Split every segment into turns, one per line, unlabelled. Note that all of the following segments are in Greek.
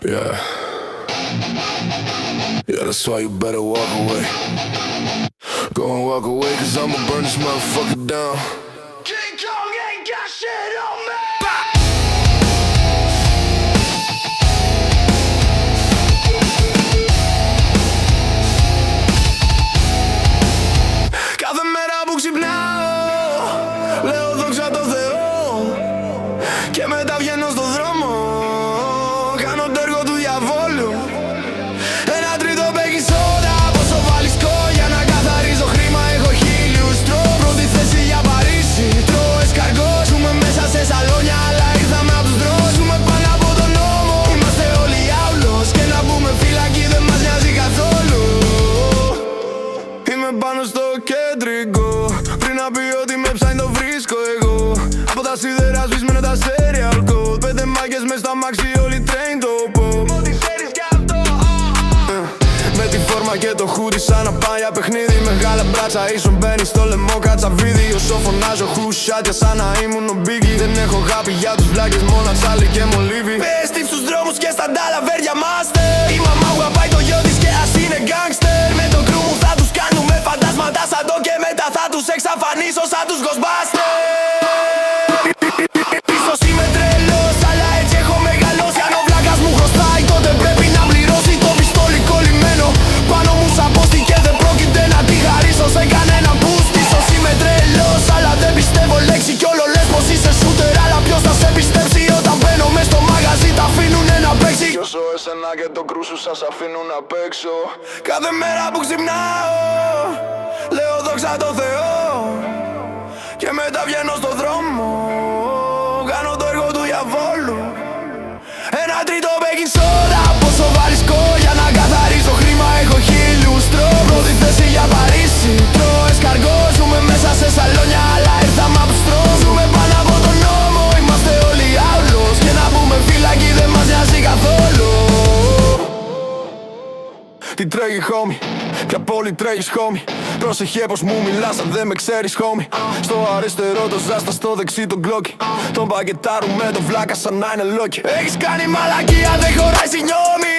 Yeah. Yeah, that's why you better walk away. Go and walk away, cause I'ma burn this motherfucker down. King Kong ain't got shit on me. Κάθε μέρα που ξυπνάω, λέω δόξα τω Θεώ. Και μετά βγαίνω στο δρόμο, κάνω το έργο του διαβόλου. Ένα τρίτο baking soda, πόσο βάλεις για να καθαρίζω χρήμα. Έχω χίλιους τρώω, πρώτη θέση για Παρίσι. Τρώω εσκαργό, ζούμε μέσα σε σαλόνια, αλλά ήρθαμε απ' τους δρόμους. Ζούμε πάνω από τον νόμο, είμαστε όλοι άουλος. Και να μπούμε φυλακή δεν μας νοιάζει καθόλου. Είμαι πάνω στο κεντρικό, πριν να πει ότι με ψάχνει το βρίσκω εγώ. Από τα σίδερα σβησμένα τα serial code. 5 μάγκες μες στα μάξι, όλοι train το pop. Ό,τι ξέρεις κι αυτό. Με τη φόρμα και το χούτι σαν να πάει για παιχνίδι. Μεγάλα μπράτσα ίσον μπαίνει στο λαιμό κατσαβίδι. Όσο φωνάζω χουσάτια σαν να ήμουν ο Biggie. Δεν έχω αγάπη για τους βλάκες, μόνο τσάλι και μολύβι. Πες τύψ στους δρόμους και στα ντάλαβέρια μάστε. Η μαμά μου αγαπάει το γιο της και ας είναι gangster. Με το κρού μου θα τους κάνουμε φαντάσματα σαν το και μετά θα τους εξαφανίσω σαν τους Ghostbusters. Ίσως είμαι τρελός, αλλά έτσι έχω μεγαλώσει. Αν ο βλάκας μου χρωστάει, τότε πρέπει να πληρώσει. Το πιστόλι κολλημένο πάνω μου σαν πόστη και δεν πρόκειται να τη χαρίσω σε κανέναν boost. Ίσως είμαι τρελός, αλλά δεν πιστεύω λέξη. Κι όλο λες πως είσαι shooter, αλλά ποιος θα σε πιστέψει όταν μπαίνω μες στο μαγαζί, τα αφήνουνε να παίξει. Κι όσο εσένα και το κρού σου σας αφήνουν απ' έξω. Κάθε μέρα που ξυπνάω, λέω δόξα τω Θεώ. Και μετά βγαίνω στο δρόμο, κάνω το έργο του διαβόλου. Ένα τρίτο baking soda, πόσο βάλεις για να καθαρίζω χρήμα. Έχω χίλιους τρώω, πρώτη θέση για Παρίσι. Τρώω εσκαργό, ζούμε μέσα σε σαλόνια, αλλά ήρθαμε απ' τους τρόμους. Ζούμε πάνω από τον νόμο, είμαστε όλοι άουλος. Και να μπούμε φυλακή δεν μας νοιάζει καθόλου. Τι τρέχει homie, ποια πόλη τρέχεις homie. Πρόσεχε πως μου μιλάς αν δεν με ξέρεις homie. Στο αριστερό το ζάστα, στο δεξί το γκλόκι. Τον πακετάρουμε το βλάκα σαν να είναι λόκι. Έχεις κάνει μαλακία, δεν χωράει συγγνώμη.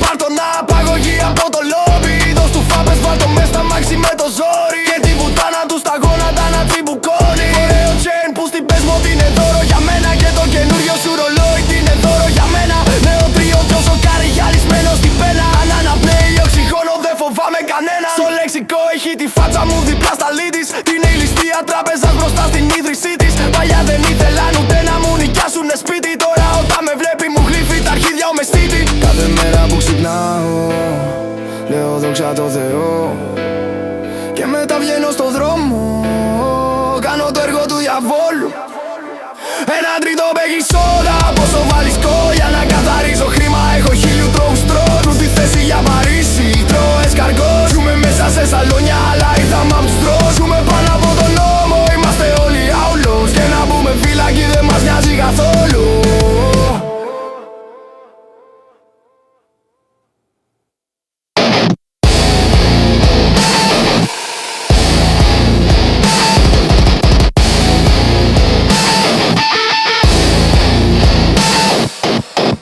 Πάρ' τον απαγωγή από το λόμπι. Δώσ' του φάπες, βάλ' το μες στα μάξι με το ζόρι. Και την πουτάνα του στα γόνατα να τσιμπουκώνει. Ωραίο chain που στην πες μου ότι είναι δώρο για μένα. Και το καινούριο σου ρολόι τι είναι δώρο για μένα. Νέο τρίο κι όσο κάρι γυαλισμένο στην πένα. Αν αναπνέει οξυγόνο δεν φοβάμαι κανένα. Στο λεξικό έχει τη φάτσα μου δίπλα στα λίτης. Την ηλιστία τράπεζας μπροστά στην ίδρυσή της. Παλιά δεν ήθελαν ούτε να μου νοικιάσουνε σπίτι. Τώρα όταν με βλέπει μου γλύφει τα αρχίδια ο μεστίτη. Κάθε μέρα που ξυπνάω, λέω δόξα τω Θεώ. Και μετά βγαίνω στο δρόμο, κάνω το έργο του διαβόλου. Ένα τρίτο baking soda, πόσο βάλεις για να καθαρίζω χρήμα. Έχω χίλιου τρόπους τρώω, πρώτη θέση για Παρίσι.